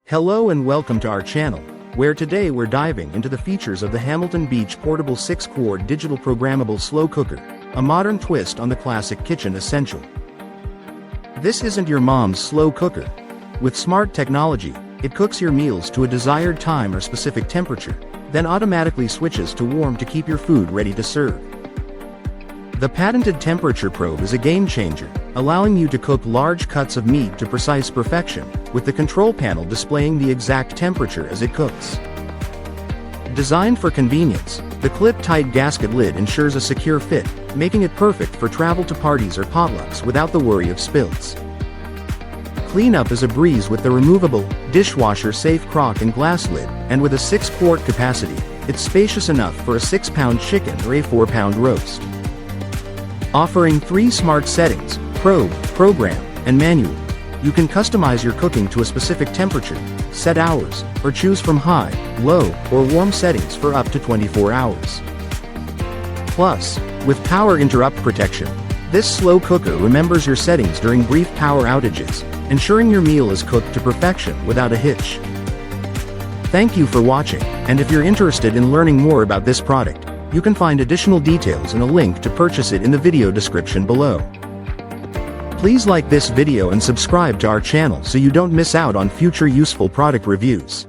Hello and welcome to our channel, where today we're diving into the features of the Hamilton Beach Portable 6-quart digital programmable slow cooker, a modern twist on the classic kitchen essential. This isn't your mom's slow cooker. With smart technology, it cooks your meals to a desired time or specific temperature, then automatically switches to warm to keep your food ready to serve. The patented temperature probe is a game changer, allowing you to cook large cuts of meat to precise perfection, with the control panel displaying the exact temperature as it cooks. Designed for convenience, the clip-tight gasket lid ensures a secure fit, making it perfect for travel to parties or potlucks without the worry of spills. Cleanup is a breeze with the removable, dishwasher-safe crock and glass lid, and with a 6-quart capacity, it's spacious enough for a 6-pound chicken or a 4-pound roast. Offering 3 smart settings: probe, program, and manual, you can customize your cooking to a specific temperature, set hours, or choose from high, low, or warm settings for up to 24 hours. Plus, with power interrupt protection, this slow cooker remembers your settings during brief power outages, ensuring your meal is cooked to perfection without a hitch. Thank you for watching, and if you're interested in learning more about this product, you can find additional details and a link to purchase it in the video description below. Please like this video and subscribe to our channel so you don't miss out on future useful product reviews.